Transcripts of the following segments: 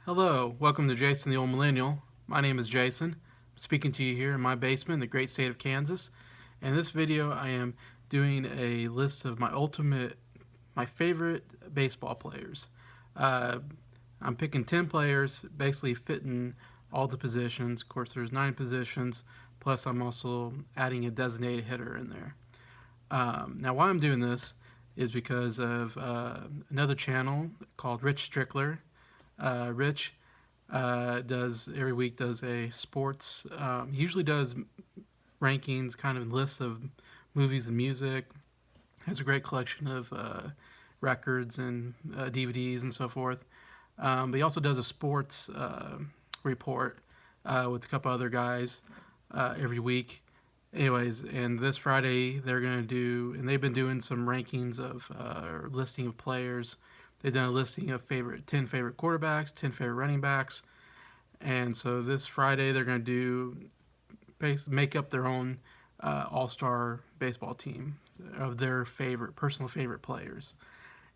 Hello, welcome to Jason the Old Millennial. My name is Jason. I'm speaking to you here in my basement in the great state of Kansas. In this video, I am doing a list of my favorite baseball players. I'm picking 10 players, basically fitting all the positions. Of course, there's 9 positions, plus I'm also adding a designated hitter in there. Now, why I'm doing this is because of another channel called Rich Strickler. Rich does every week does a sports. He usually does rankings, kind of lists of movies and music. Has a great collection of records and DVDs and so forth. But he also does a sports report with a couple other guys every week. Anyways, and this Friday they're going to do, and they've been doing some rankings of listing of players. They've done a listing of 10 favorite quarterbacks, 10 favorite running backs, and so this Friday they're going to make up their own all-star baseball team of their personal favorite players.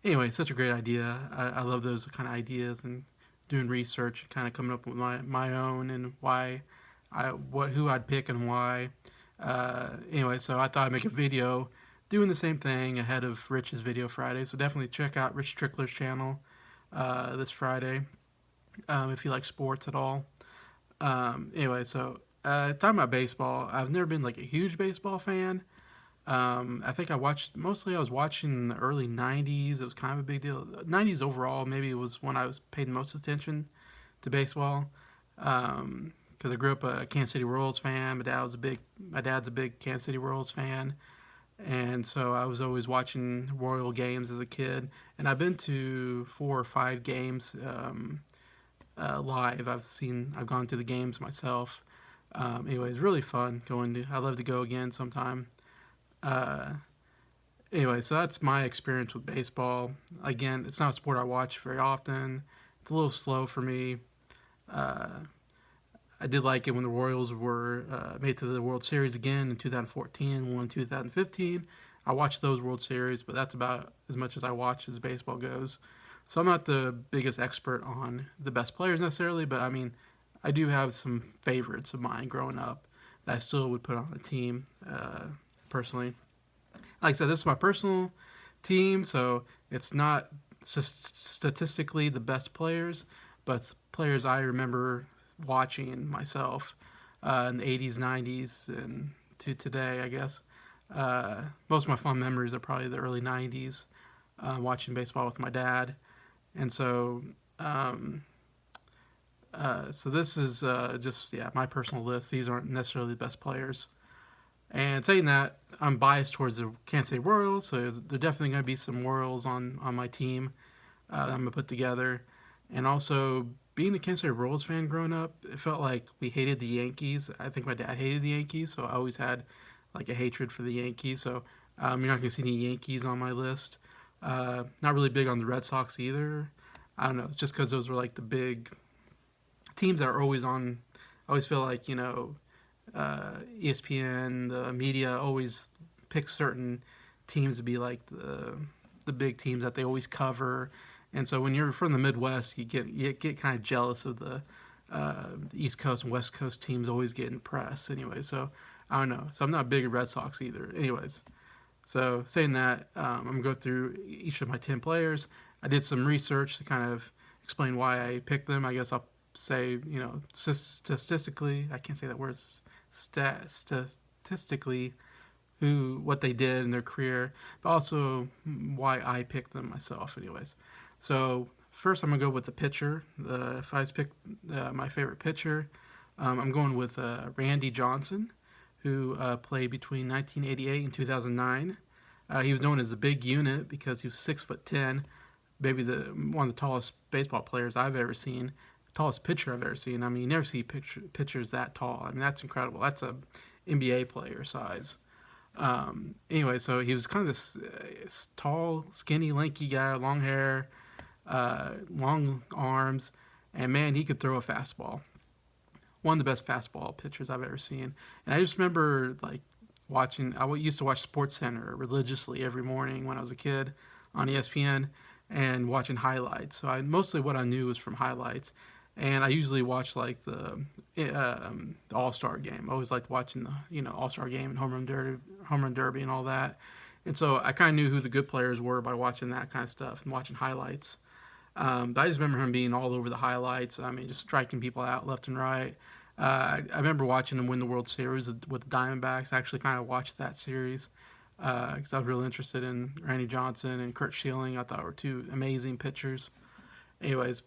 Anyway, such a great idea. I love those kind of ideas and doing research, kind of coming up with my own and who I'd pick and why. Anyway, so I thought I'd make a video doing the same thing ahead of Rich's video Friday. So definitely check out Rich Strickler's channel this Friday if you like sports at all. Anyway, so talking about baseball, I've never been like a huge baseball fan. I think I was watching in the early 90s. It was kind of a big deal. 90s overall, maybe it was when I was paying most attention to baseball. Because I grew up a Kansas City Royals fan. My dad's a big Kansas City Royals fan, and so I was always watching Royal games as a kid. And I've been to 4 or 5 games live. I've gone to the games myself. Anyway, it's really fun going to. I love to go again sometime. Anyway, so that's my experience with baseball. Again, it's not a sport I watch very often. It's a little slow for me. I did like it when the Royals were made to the World Series again in 2014, won in 2015. I watched those World Series, but that's about as much as I watch as baseball goes. So I'm not the biggest expert on the best players necessarily, but I mean, I do have some favorites of mine growing up that I still would put on a team personally. Like I said, this is my personal team, so it's not statistically the best players, but it's players I remember watching myself in the 80s, 90s, and to today, I guess. Most of my fond memories are probably the early 90s, watching baseball with my dad. And so, so this is just, my personal list. These aren't necessarily the best players. And saying that, I'm biased towards the Kansas City Royals, so there definitely going to be some Royals on my team that I'm going to put together. And also, being a Kansas City Royals fan growing up, it felt like we hated the Yankees. I think my dad hated the Yankees, so I always had like a hatred for the Yankees. So you're not going to see any Yankees on my list. Not really big on the Red Sox either. I don't know. It's just because those were like the big teams that are always on. I always feel like, ESPN, the media always picks certain teams to be like the big teams that they always cover. And so when you're from the Midwest, you get kind of jealous of the East Coast and West Coast teams always getting press. Anyway, so I don't know. So I'm not big at Red Sox either. Anyways, so saying that, I'm going to go through each of my 10 players. I did some research to kind of explain why I picked them. I guess I'll say, statistically, I can't say that word, statistically, what they did in their career, but also why I picked them myself anyways. So first I'm going to go with the pitcher. If I pick my favorite pitcher, I'm going with Randy Johnson, who played between 1988 and 2009. He was known as the Big Unit because he was 6'10", maybe one of the tallest baseball players I've ever seen, tallest pitcher I've ever seen. I mean, you never see pitchers that tall. I mean, that's incredible. That's a NBA player size. Anyway, so he was kind of this tall, skinny, lanky guy, long hair, long arms, and man, he could throw a fastball. One of the best fastball pitchers I've ever seen. And I just remember like I used to watch Sports Center religiously every morning when I was a kid on ESPN and watching highlights. So mostly what I knew was from highlights. And I usually watch like the All-Star game. I always liked watching the All-Star game and home run derby and all that. And so I kind of knew who the good players were by watching that kind of stuff and watching highlights. But I just remember him being all over the highlights. I mean, just striking people out left and right. I remember watching him win the World Series with the Diamondbacks. I actually kind of watched that series because I was really interested in Randy Johnson and Curt Schilling. I thought were two amazing pitchers. Anyways,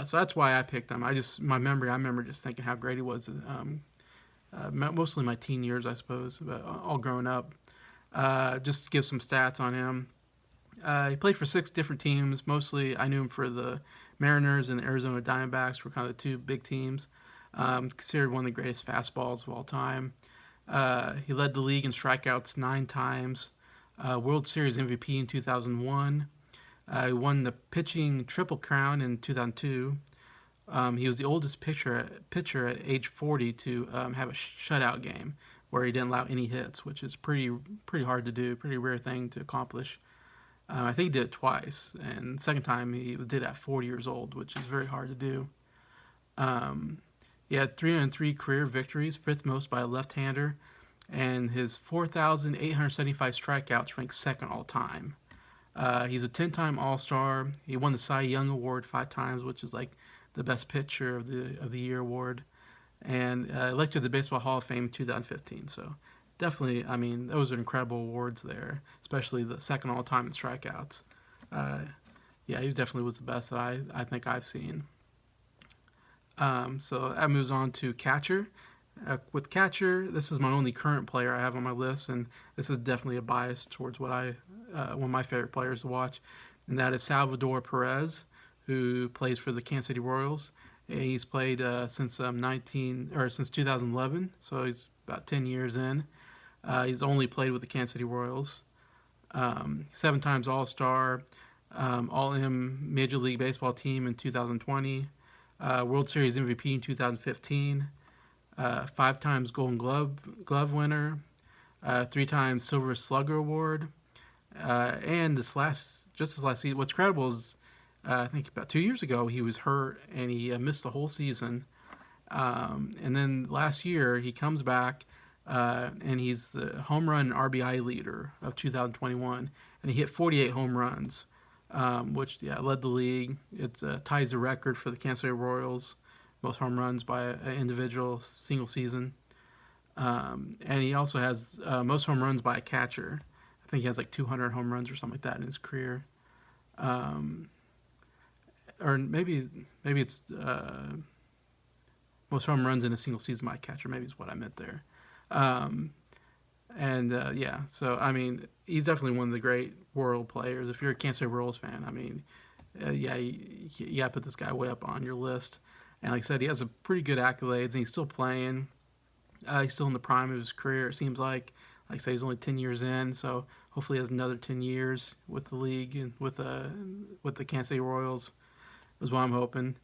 so that's why I picked him. I remember just thinking how great he was. Mostly my teen years, I suppose, but all growing up. Just to give some stats on him. He played for 6 different teams. Mostly, I knew him for the Mariners and the Arizona Diamondbacks were kind of the 2 big teams. Considered one of the greatest fastballs of all time. He led the league in strikeouts 9 times. World Series MVP in 2001. He won the pitching Triple Crown in 2002. He was the oldest pitcher at age 40 to have a shutout game where he didn't allow any hits, which is pretty hard to do, pretty rare thing to accomplish. I think he did it twice, and the second time he did it at 40 years old, which is very hard to do. He had 303 career victories, 5th most by a left-hander, and his 4,875 strikeouts ranked 2nd all time. He's a 10-time All-Star. He won the Cy Young Award 5 times, which is like the best pitcher of the year award, and elected to the Baseball Hall of Fame in 2015. So definitely, I mean, those are incredible awards there, especially the 2nd all-time in strikeouts. Yeah, he definitely was the best that I think I've seen. So that moves on to catcher. With catcher, this is my only current player I have on my list, and this is definitely a bias towards one of my favorite players to watch, and that is Salvador Perez, who plays for the Kansas City Royals. And he's played since 2011, so he's about 10 years in. He's only played with the Kansas City Royals. 7 times All-Star, All-M Major League Baseball team in 2020, World Series MVP in 2015, 5 times Golden Glove winner, 3 times Silver Slugger Award, and this last season. What's incredible is I think about 2 years ago he was hurt and he missed the whole season, and then last year he comes back. And he's the home run RBI leader of 2021, and he hit 48 home runs, which led the league. It ties the record for the Kansas City Royals, most home runs by an individual single season. And he also has most home runs by a catcher. I think he has like 200 home runs or something like that in his career. Or maybe it's most home runs in a single season by a catcher. Maybe is what I meant there. So I mean, he's definitely one of the great world players. If you're a Kansas City Royals fan, I mean, you got to put this guy way up on your list. And like I said, he has a pretty good accolades, and he's still playing. He's still in the prime of his career. It seems like I say, he's only 10 years in, so hopefully he has another 10 years with the league and with the Kansas City Royals. Is what I'm hoping.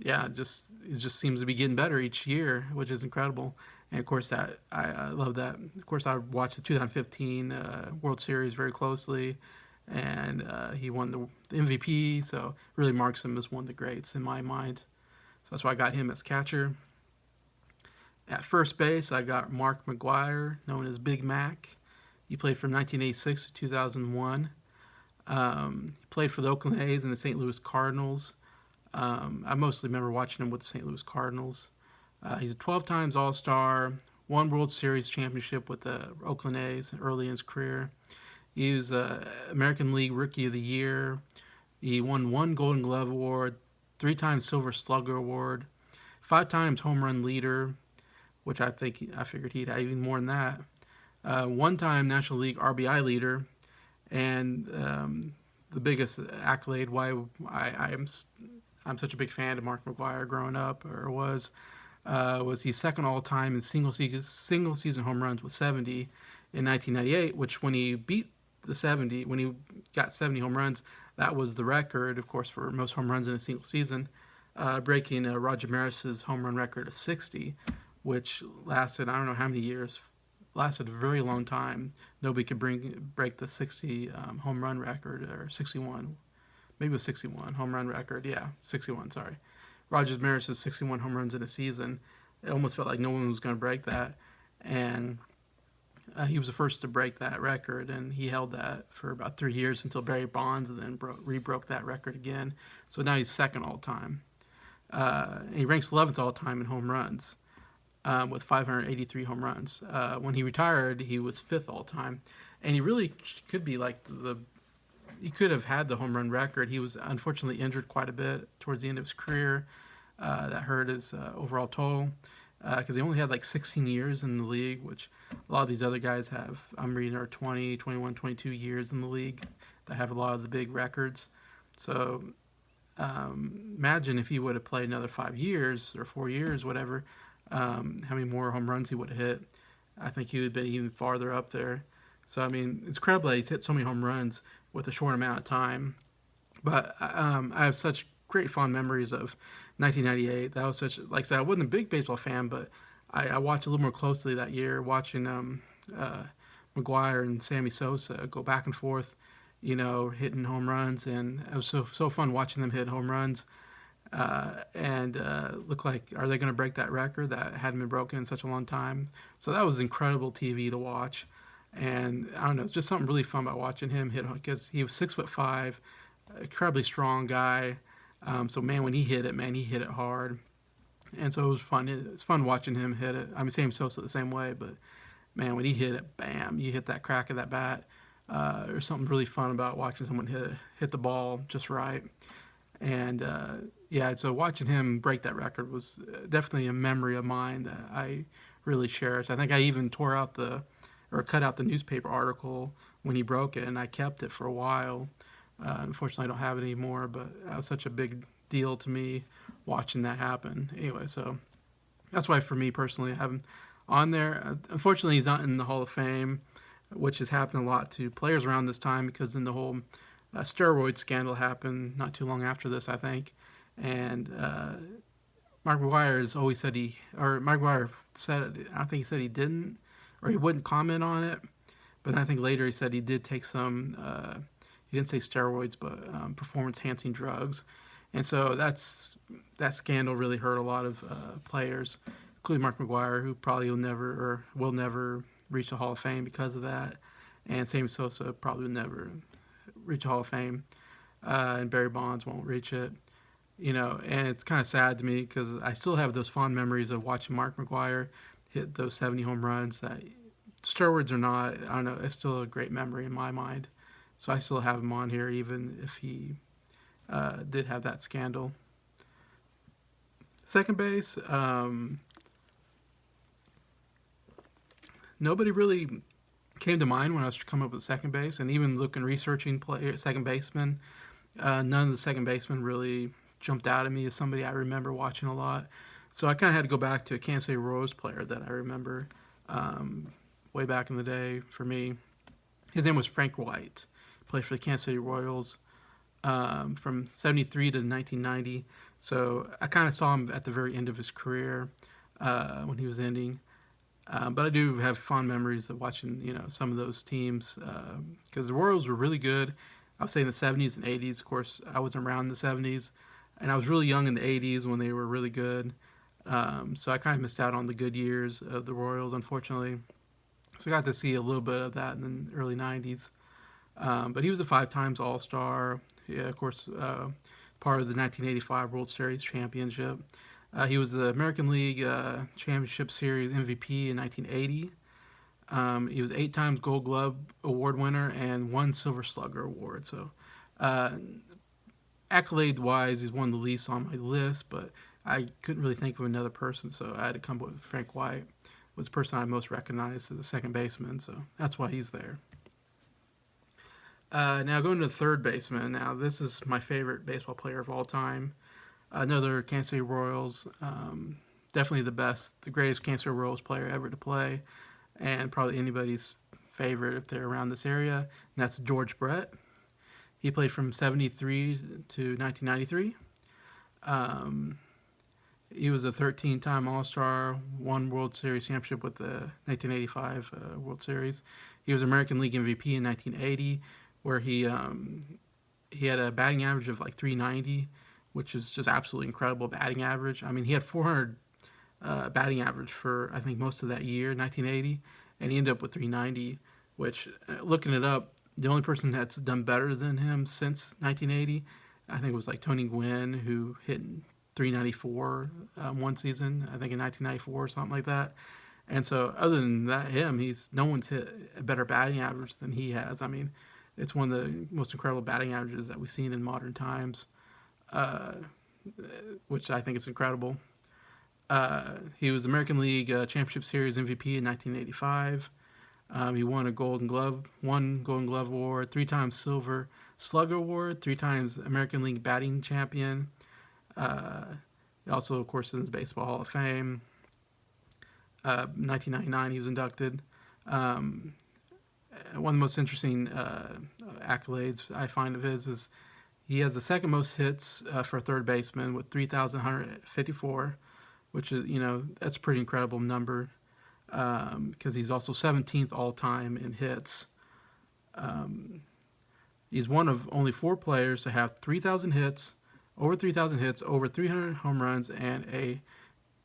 It just seems to be getting better each year, which is incredible. And of course, I love that. Of course, I watched the 2015 World Series very closely, and he won the MVP, so really marks him as one of the greats in my mind. So that's why I got him as catcher. At first base, I got Mark Maguire, known as Big Mac. He played from 1986 to 2001. He played for the Oakland A's and the St. Louis Cardinals. I mostly remember watching him with the St. Louis Cardinals. He's a 12 times All-Star, won World Series championship with the Oakland A's early in his career. He was American League Rookie of the Year. He won 1 Golden Glove Award, 3 times Silver Slugger Award, 5 times Home Run Leader, which I figured he'd have even more than that. 1 time National League RBI Leader, and the biggest accolade why I'm such a big fan of Mark Maguire growing up, or was he's second all time in single season home runs with 70 in 1998, which when he got 70 home runs, that was the record, of course, for most home runs in a single season, breaking Roger Maris's home run record of 60, which lasted, I don't know how many years, lasted a very long time. Nobody could break the 60 home run record, or 61. maybe it was 61 home run record. Yeah, 61. Sorry, Roger Maris's 61 home runs in a season. It almost felt like no one was going to break that, and he was the first to break that record, and he held that for about 3 years until Barry Bonds, and then re-broke that record again. So now he's second all time. He ranks 11th all time in home runs, with 583 home runs. When he retired, he was 5th all time, and he really could be like he could have had the home run record. He was unfortunately injured quite a bit towards the end of his career. That hurt his overall total, because he only had like 16 years in the league, which a lot of these other guys have. I'm reading are 20, 21, 22 years in the league that have a lot of the big records. So imagine if he would have played another 5 years or 4 years, whatever, how many more home runs he would have hit. I think he would have been even farther up there. So, I mean, it's incredible that he's hit so many home runs with a short amount of time. But I have such great fond memories of 1998. That was such, like I said, I wasn't a big baseball fan, but I watched a little more closely that year, watching Maguire and Sammy Sosa go back and forth, hitting home runs. And it was so fun watching them hit home runs. And look like, are they going to break that record that hadn't been broken in such a long time? So that was incredible TV to watch. And I don't know, it's just something really fun about watching him hit, because he was 6'5", incredibly strong guy. So man, when he hit it hard. And so it was fun. It's fun watching him hit it. I mean, Sam Sosa the same way, but man, when he hit it, bam, you hit that crack of that bat. There's something really fun about watching someone hit the ball just right. And so watching him break that record was definitely a memory of mine that I really cherish. I think I even cut out the newspaper article when he broke it, and I kept it for a while. Unfortunately, I don't have it anymore, but that was such a big deal to me watching that happen. Anyway, so that's why for me personally, I have him on there. Unfortunately, he's not in the Hall of Fame, which has happened a lot to players around this time, because then the whole steroid scandal happened not too long after this, I think. And Mark Maguire has always said Maguire said, I think he said he didn't, or he wouldn't comment on it. But I think later he said he did take some, he didn't say steroids, but performance-enhancing drugs. And so that scandal really hurt a lot of players, including Mark Maguire, who probably will never reach the Hall of Fame because of that. And Sammy Sosa probably will never reach the Hall of Fame. And Barry Bonds won't reach it. And it's kind of sad to me, because I still have those fond memories of watching Mark Maguire hit those 70 home runs. That steroids or not, I don't know, it's still a great memory in my mind. So I still have him on here, even if he did have that scandal. Second base, nobody really came to mind when I was coming up with second base, and even researching second baseman, none of the second basemen really jumped out at me as somebody I remember watching a lot. So I kind of had to go back to a Kansas City Royals player that I remember way back in the day for me. His name was Frank White. He played for the Kansas City Royals from 73 to 1990. So I kind of saw him at the very end of his career when he was ending. But I do have fond memories of watching, some of those teams, because the Royals were really good. I would say in the 70s and 80s. Of course, I wasn't around in the 70s, and I was really young in the 80s when they were really good. So I kind of missed out on the good years of the Royals, unfortunately. So I got to see a little bit of that in the early 90s. But he was a 5 times All-Star. Yeah, of course, part of the 1985 World Series championship. He was the American League Championship Series MVP in 1980. He was 8 times Gold Glove Award winner and 1 Silver Slugger Award. So accolade-wise, he's one of the least on my list, but I couldn't really think of another person, so I had to come up with Frank White. Was the person I most recognized as a second baseman, so that's why he's there. Now going to the third baseman. Now this is my favorite baseball player of all time. Another Kansas City Royals, definitely the greatest Kansas City Royals player ever to play, and probably anybody's favorite if they're around this area, and that's George Brett. He played from 73 to 1993. He was a 13-time All-Star, 1 World Series championship with the 1985 World Series. He was American League MVP in 1980, where he he had a batting average of like 390, which is just absolutely incredible batting average. I mean, he had 400 batting average for I think most of that year, 1980, and he ended up with 390. Which, looking it up, the only person that's done better than him since 1980, I think, was like Tony Gwynn, who hit 394 one season, I think in 1994 or something like that. And so, other than that, no one's hit a better batting average than he has. I mean, it's one of the most incredible batting averages that we've seen in modern times, uh, which I think is incredible. He was American League Championship Series MVP in 1985. He won a one Golden Glove award, 3 times Silver Slugger award, 3 times American League batting champion. He also, of course, is in the Baseball Hall of Fame. 1999, he was inducted. One of the most interesting accolades I find of his is he has the second most hits for a third baseman with 3,154, which is, that's a pretty incredible number. Because he's also 17th all-time in hits. He's one of only 4 players to have 3,000 hits, over 300 home runs, and a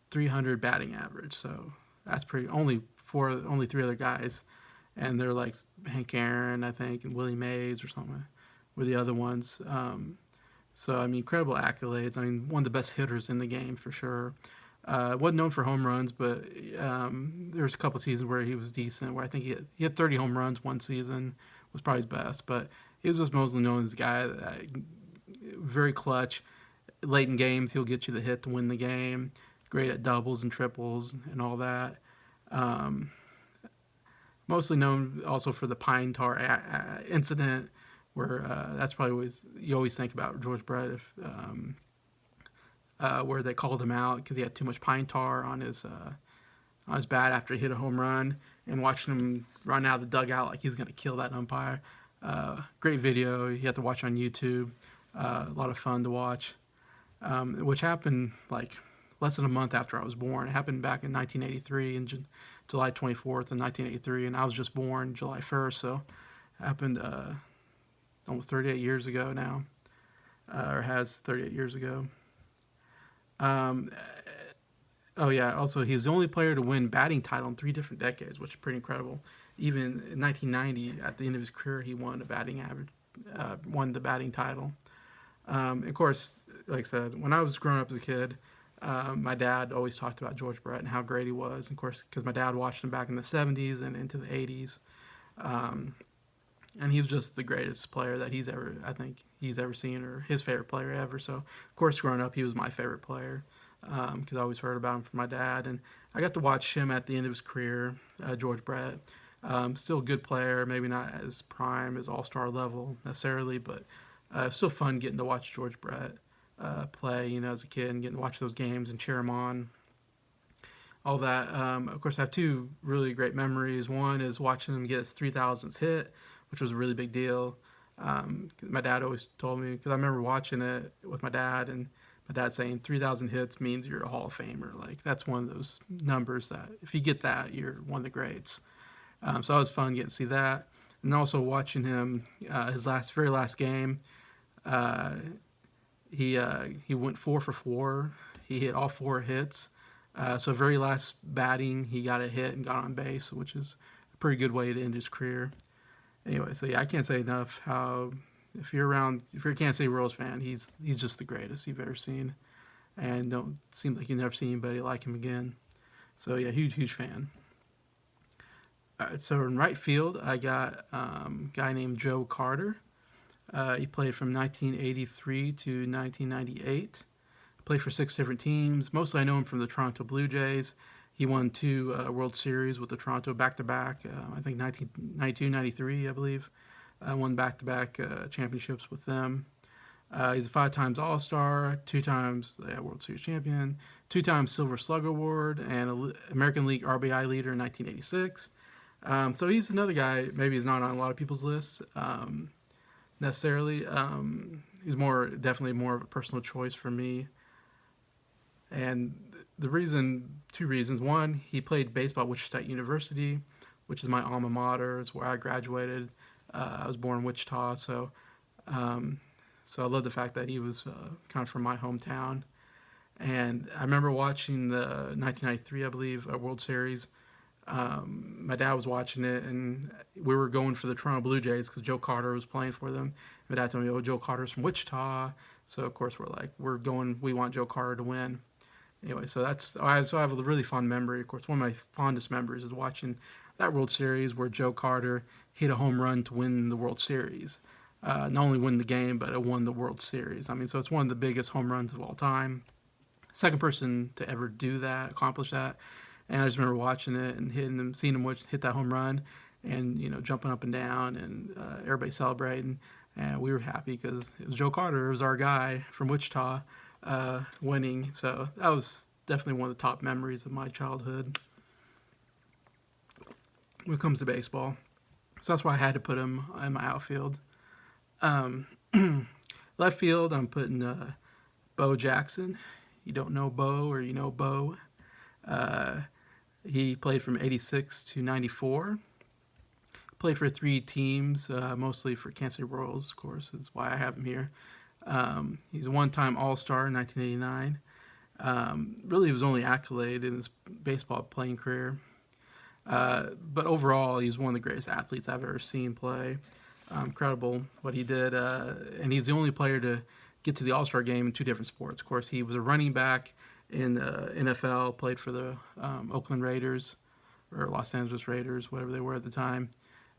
300 batting average. So that's only 3 other guys, and they're like Hank Aaron, I think, and Willie Mays or something were the other ones. So I mean, incredible accolades. I mean, one of the best hitters in the game for sure. Wasn't known for home runs, but there was a couple seasons where he was decent. Where I think he had 30 home runs one season, was probably his best. But he was just mostly known as a guy that very clutch. Late in games, he'll get you the hit to win the game. Great at doubles and triples and all that. Mostly known also for the pine tar incident, where that's probably you always think about George Brett if. Where they called him out because he had too much pine tar on his bat after he hit a home run, and watching him run out of the dugout like he's going to kill that umpire. Great video. You have to watch on YouTube. A lot of fun to watch, which happened like less than a month after I was born. It happened back in 1983, in July 24th in 1983, and I was just born July 1st, so it happened almost 38 years ago now, or has 38 years ago. Also, he was the only player to win batting title in 3 different decades, which is pretty incredible. Even in 1990, at the end of his career, he won the batting title. Of course, like I said, when I was growing up as a kid, my dad always talked about George Brett and how great he was. Of course, because my dad watched him back in the 70s and into the 80s. And he was just the greatest player that he's ever seen, or his favorite player ever. So, of course, growing up, he was my favorite player because I always heard about him from my dad. And I got to watch him at the end of his career, George Brett. Still a good player, maybe not as prime as all-star level necessarily, but still fun getting to watch George Brett play, as a kid, and getting to watch those games and cheer him on. All that. Of course, I have 2 really great memories. One is watching him get his 3,000th hit, which was a really big deal. My dad always told me, because I remember watching it with my dad, and my dad saying 3,000 hits means you're a Hall of Famer. Like, that's one of those numbers that if you get that, you're one of the greats. So it was fun getting to see that. And also watching him, his very last game, he went 4 for 4. He hit all 4 hits. So very last batting, he got a hit and got on base, which is a pretty good way to end his career. Anyway, so yeah, I can't say enough how if you're a Kansas City Royals fan, he's just the greatest you've ever seen, and don't seem like you've never seen anybody like him again. So yeah, huge fan. All right, so in right field, I got a guy named Joe Carter. He played from 1983 to 1998. Played for 6 different teams. Mostly I know him from the Toronto Blue Jays. He won 2 World Series with the Toronto back-to-back, I think 1992, 93, I believe. Won back-to-back championships with them. He's a 5 times All-Star, 2 times World Series champion, 2 times Silver Slugger Award, and American League RBI leader in 1986. So he's another guy, maybe he's not on a lot of people's lists necessarily. He's definitely more of a personal choice for me. And two reasons. One, he played baseball at Wichita University, which is my alma mater. It's where I graduated. I was born in Wichita, so So I love the fact that he was kind of from my hometown. And I remember watching the 1993, I believe, World Series. My dad was watching it, and we were going for the Toronto Blue Jays because Joe Carter was playing for them. My dad told me, "Oh, Joe Carter's from Wichita," so of course we're going. We want Joe Carter to win. Anyway, so I have a really fond memory. Of course, one of my fondest memories is watching that World Series where Joe Carter hit a home run to win the World Series. Not only win the game, but it won the World Series. I mean, so it's one of the biggest home runs of all time. Second person to ever do that, accomplish that. And I just remember watching it and seeing him hit that home run, and jumping up and down, and everybody celebrating. And we were happy because it was Joe Carter, it was our guy from Wichita, winning. So that was definitely one of the top memories of my childhood when it comes to baseball. So that's why I had to put him in my outfield. Left field, I'm putting Bo Jackson. You don't know Bo, or you know Bo. He played from 86 to 94. Played for 3 teams, mostly for Kansas City Royals, of course, is why I have him here. He's a one-time All-Star in 1989. Really, his only accolade in his baseball playing career. But overall, he's one of the greatest athletes I've ever seen play. Incredible what he did. And he's the only player to get to the All-Star game in 2 different sports. Of course, he was a running back in the NFL, played for the Oakland Raiders, or Los Angeles Raiders, whatever they were at the time,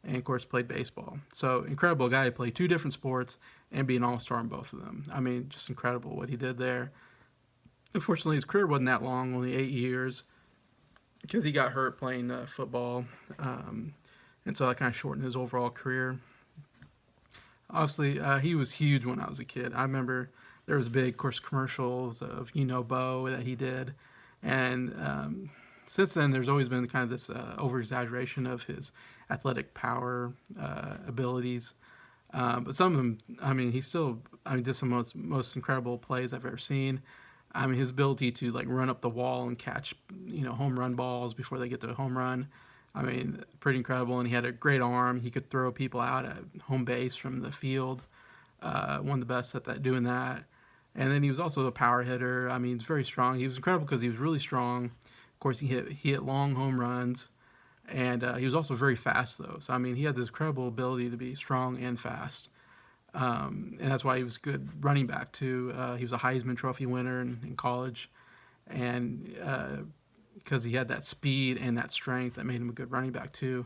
and of course played baseball. So incredible guy to play 2 different sports and be an all-star in both of them. I mean, just incredible what he did there. Unfortunately, his career wasn't that long, only 8 years, because he got hurt playing football, and so that kind of shortened his overall career. Obviously, he was huge when I was a kid. I remember there was big, of course, commercials of Bo that he did, and since then there's always been kind of this over-exaggeration of his athletic power, abilities. But some of them, I mean, he still, did some most incredible plays I've ever seen. I mean, his ability to run up the wall and catch, home run balls before they get to a home run. I mean, pretty incredible. And he had a great arm. He could throw people out at home base from the field. One of the best at doing that. And then he was also a power hitter. I mean, he was very strong. He was incredible because he was really strong. Of course, he hit long home runs. And he was also very fast, though. So, I mean, he had this incredible ability to be strong and fast. And that's why he was good running back, too. He was a Heisman Trophy winner in college. And because he had that speed and that strength that made him a good running back, too.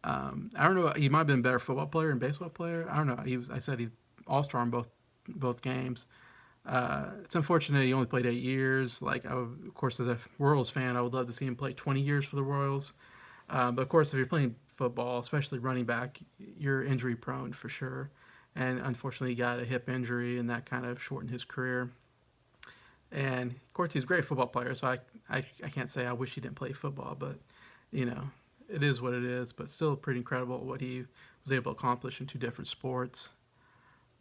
I don't know. He might have been a better football player and baseball player. I don't know. I said he all-star in both games. It's unfortunate he only played 8 years. Of course, as a Royals fan, I would love to see him play 20 years for the Royals. But, of course, if you're playing football, especially running back, you're injury-prone for sure. And, unfortunately, he got a hip injury, and that kind of shortened his career. And, of course, he's a great football player, so I can't say I wish he didn't play football. But, it is what it is. But still pretty incredible what he was able to accomplish in 2 different sports.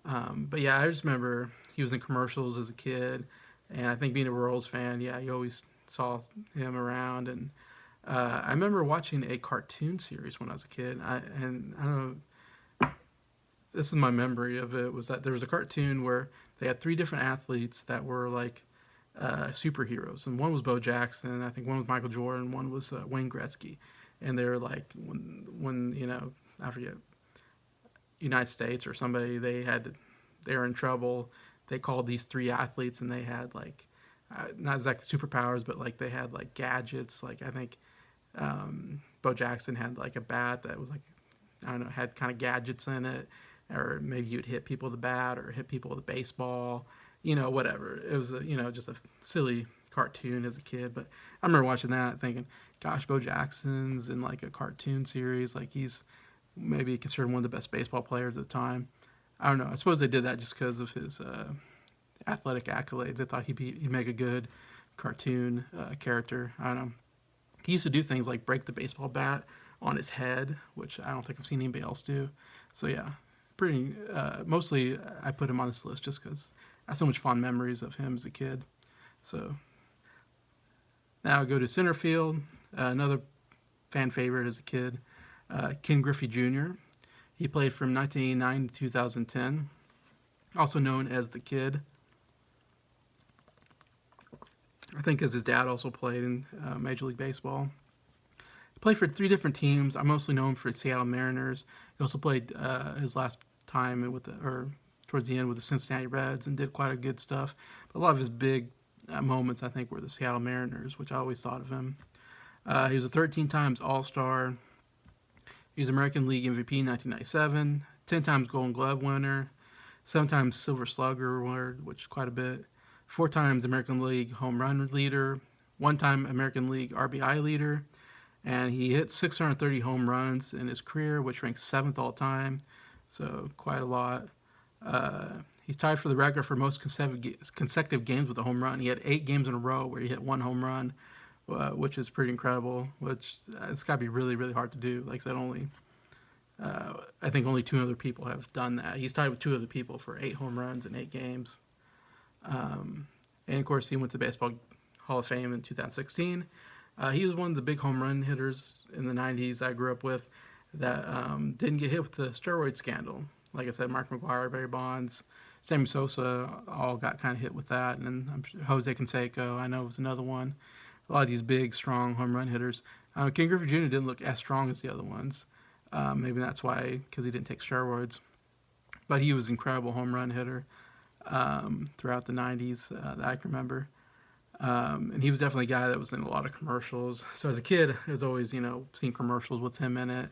But, yeah, I just remember he was in commercials as a kid. And I think being a Royals fan, yeah, you always saw him around. And I remember watching a cartoon series when I was a kid. And I don't know, this is my memory of it, was that there was a cartoon where they had 3 different athletes that were superheroes. And one was Bo Jackson, I think one was Michael Jordan, one was Wayne Gretzky. And they were when I forget, United States or somebody, they were in trouble. They called these 3 athletes, and they had not exactly superpowers, but they had gadgets. I think Bo Jackson had a bat that was I don't know, had kind of gadgets in it, or maybe you'd hit people with a bat or hit people with a baseball, whatever. It was just a silly cartoon as a kid. But I remember watching that thinking, gosh, Bo Jackson's in a cartoon series. He's maybe considered one of the best baseball players at the time. I don't know. I suppose they did that just because of his athletic accolades. They thought he'd make a good cartoon character. I don't know. He used to do things like break the baseball bat on his head, which I don't think I've seen anybody else do. So yeah, pretty. Mostly, I put him on this list just because I have so much fond memories of him as a kid. So now I go to Centerfield, another fan favorite as a kid, Ken Griffey Jr. He played from 1989 to 2010. also known as the Kid. I think because his dad also played in Major League Baseball. He played for 3 different teams. I mostly know him for Seattle Mariners. He also played his last time towards the end with the Cincinnati Reds and did quite a good stuff. But a lot of his big moments, I think, were the Seattle Mariners, which I always thought of him. He was a 13 times All-Star. He was American League MVP in 1997, 10 times Golden Glove winner, 7 times Silver Slugger award, which is quite a bit, 4 times American League home run leader, 1 time American League RBI leader, and he hit 630 home runs in his career, which ranks 7th all time, so quite a lot. He's tied for the record for most consecutive games with a home run. He had 8 games in a row where he hit 1 home run, which is pretty incredible. Which it's got to be really, really hard to do. Like I said, I think only 2 other people have done that. He's tied with 2 other people for 8 home runs in 8 games. And of course, he went to the Baseball Hall of Fame in 2016. He was one of the big home run hitters in the 90s I grew up with that didn't get hit with the steroid scandal. Like I said, Mark Maguire, Barry Bonds, Sammy Sosa all got kind of hit with that. And then Jose Canseco, I know, was another one. A lot of these big, strong home run hitters. Ken Griffey Jr. didn't look as strong as the other ones. Maybe that's why, because he didn't take steroids. But he was an incredible home run hitter throughout the 90s that I can remember. And he was definitely a guy that was in a lot of commercials. So as a kid, I was always, seeing commercials with him in it.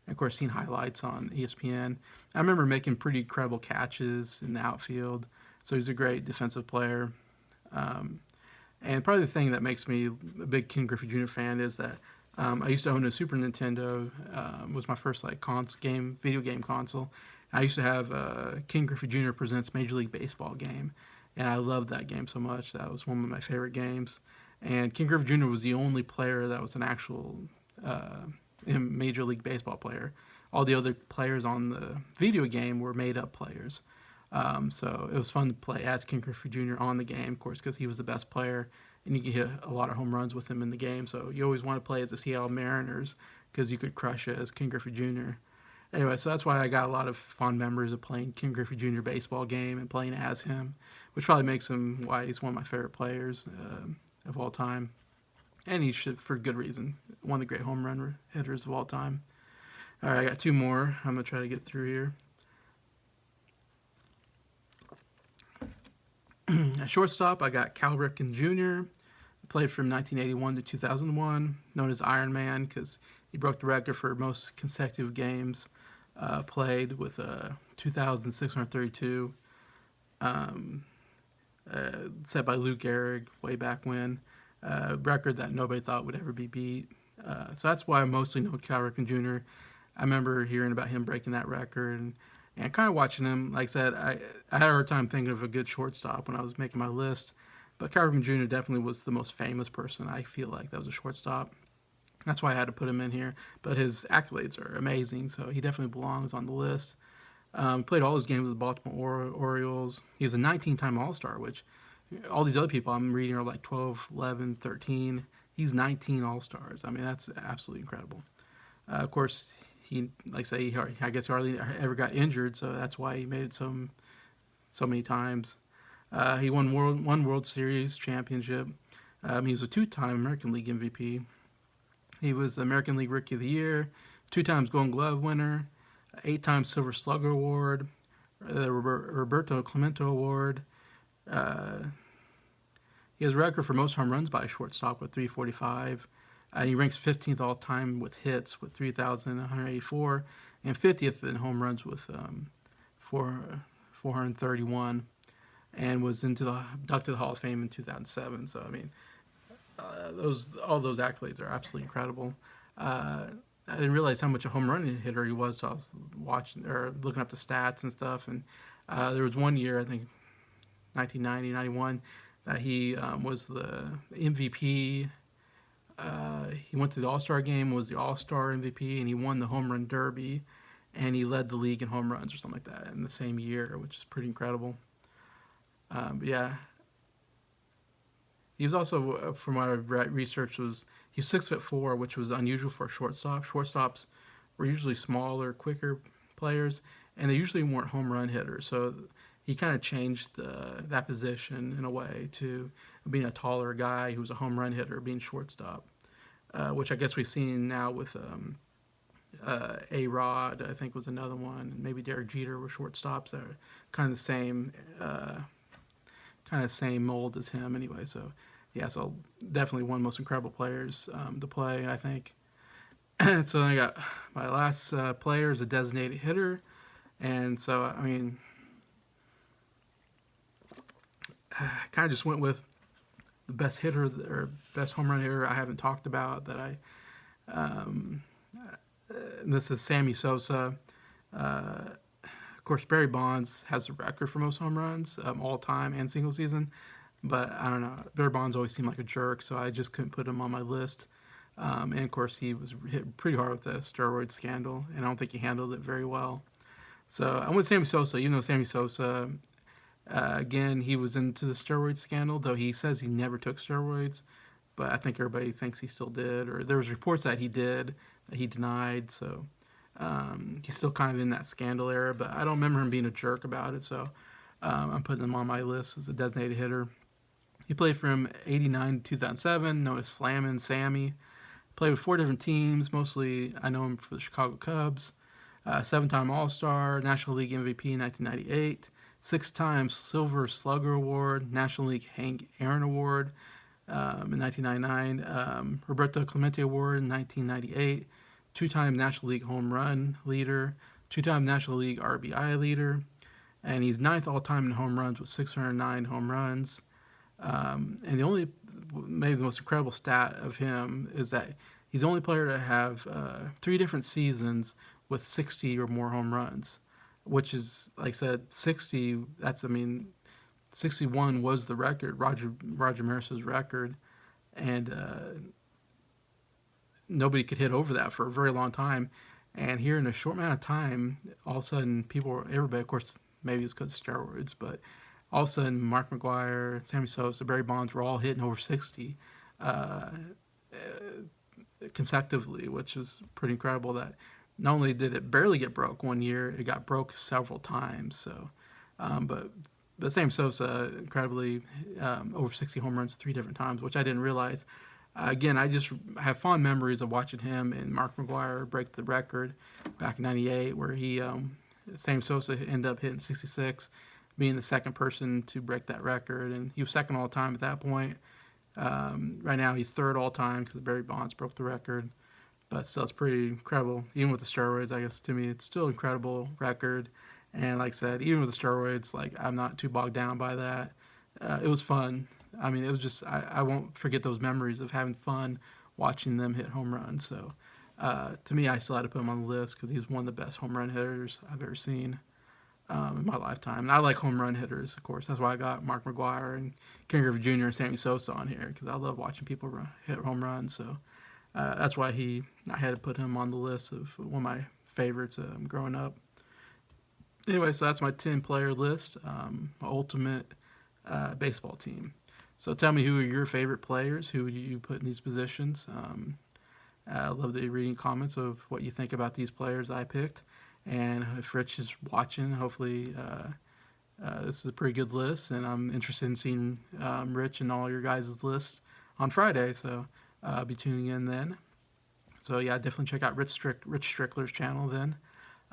And of course, seeing highlights on ESPN. I remember making pretty incredible catches in the outfield. So he's a great defensive player. And probably the thing that makes me a big Ken Griffey Jr. fan is that I used to own a Super Nintendo. Was my first video game console. I used to have Ken Griffey Jr. Presents Major League Baseball game, and I loved that game so much. That was one of my favorite games. And Ken Griffey Jr. was the only player that was an actual Major League Baseball player. All the other players on the video game were made-up players. So it was fun to play as Ken Griffey Jr. on the game, of course, because he was the best player, and you could hit a lot of home runs with him in the game. So you always want to play as the Seattle Mariners because you could crush it as Ken Griffey Jr. Anyway, so that's why I got a lot of fond memories of playing Ken Griffey Jr. baseball game and playing as him, which probably makes him why he's one of my favorite players of all time. And he should, for good reason, one of the great home run hitters of all time. All right, I got 2 more I'm going to try to get through here. At shortstop, I got Cal Ripken Jr., played from 1981 to 2001, known as Iron Man because he broke the record for most consecutive games played with 2,632, set by Lou Gehrig way back when, record that nobody thought would ever be beat. So that's why I mostly know Cal Ripken Jr. I remember hearing about him breaking that record and kind of watching him. Like I said, I had a hard time thinking of a good shortstop when I was making my list, but Cal Ripken Jr. definitely was the most famous person I feel like that was a shortstop. That's why I had to put him in here. But his accolades are amazing, so he definitely belongs on the list. Played all his games with the Baltimore Orioles. He was a 19-time All-Star, which all these other people I'm reading are like 12, 11, 13. He's 19 All-Stars. I mean, that's absolutely incredible. Of course, he, like I say, I guess he hardly ever got injured, so that's why he made it so many times. He won one World Series championship. He was a 2-time American League MVP. He was American League Rookie of the Year, 2 times Golden Glove winner, 8 times Silver Slugger Award, the Roberto Clemente Award. He has a record for most home runs by a shortstop with 345. And he ranks 15th all time with hits with 3,184, and 50th in home runs with 431, and was inducted to the Hall of Fame in 2007. So I mean, all those accolades are absolutely incredible. I didn't realize how much a home run hitter he was till I was watching or looking up the stats and stuff. And there was one year, I think 1990, 91, that he was the MVP. He went to the All-Star game, was the All-Star MVP, and he won the Home Run Derby, and he led the league in home runs or something like that in the same year, which is pretty incredible. But yeah. He was also, from what I've researched, he was 6'4", which was unusual for a shortstop. Shortstops were usually smaller, quicker players, and they usually weren't home run hitters. So he kind of changed that position in a way to being a taller guy who was a home run hitter, being shortstop, which I guess we've seen now with A-Rod, I think was another one, and maybe Derek Jeter were shortstops that are kind of the same mold as him anyway. So yeah, so definitely one of the most incredible players to play, I think. So then I got my last player is a designated hitter, and so I mean, kind of just went with the best hitter or best home run hitter I haven't talked about that I. This is Sammy Sosa. Of course, Barry Bonds has the record for most home runs all time and single season, but I don't know. Barry Bonds always seemed like a jerk, so I just couldn't put him on my list. And of course, he was hit pretty hard with the steroid scandal, and I don't think he handled it very well. So I went Sammy Sosa. Even though Sammy Sosa, again, he was into the steroid scandal, though he says he never took steroids, but I think everybody thinks he still did, or there was reports that he did that he denied. So he's still kind of in that scandal era, but I don't remember him being a jerk about it. So I'm putting him on my list as a designated hitter. He played from '89 to 2007, known as Slammin' Sammy. Played with 4 different teams. Mostly, I know him for the Chicago Cubs. 7-time All-Star, National League MVP in 1998. 6-time Silver Slugger Award, National League Hank Aaron Award in 1999. Roberto Clemente Award in 1998. 2-time National League Home Run Leader. 2-time National League RBI Leader. And he's 9th all-time in home runs with 609 home runs. And maybe the most incredible stat of him is that he's the only player to have 3 different seasons with 60 or more home runs, which is, like I said, 60. 61 was the record, Roger Maris's record, and nobody could hit over that for a very long time. And here in a short amount of time, all of a sudden, everybody, of course, maybe it's because of steroids, but all of a sudden, Mark Maguire, Sammy Sosa, Barry Bonds were all hitting over 60 consecutively, which is pretty incredible. That not only did it barely get broke one year, it got broke several times. So, but Sammy Sosa, incredibly, over 60 home runs 3 different times, which I didn't realize. Again, I just have fond memories of watching him and Mark Maguire break the record back in '98, where Sammy Sosa ended up hitting 66, being the second person to break that record, and he was second all time at that point. Right now, he's 3rd all time because Barry Bonds broke the record, but still, it's pretty incredible. Even with the steroids, I guess to me, it's still an incredible record. And like I said, even with the steroids, like I'm not too bogged down by that. It was fun. I mean, it was just I won't forget those memories of having fun watching them hit home runs. So to me, I still had to put him on the list because he was one of the best home run hitters I've ever seen in my lifetime. And I like home run hitters, of course. That's why I got Mark Maguire and Ken Griffey Jr. and Sammy Sosa on here, because I love watching people hit home runs. So that's why I had to put him on the list of one of my favorites growing up. Anyway, so that's my 10-player list, my ultimate baseball team. So tell me, who are your favorite players? Who do you put in these positions? I love the reading comments of what you think about these players I picked. And if Rich is watching, hopefully this is a pretty good list. And I'm interested in seeing Rich and all your guys' lists on Friday. So I'll be tuning in then. So yeah, definitely check out Rich Strickler's channel then.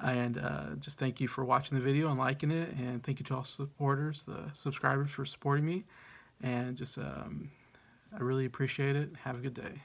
And just thank you for watching the video and liking it. And thank you to all supporters, the subscribers, for supporting me. And just I really appreciate it. Have a good day.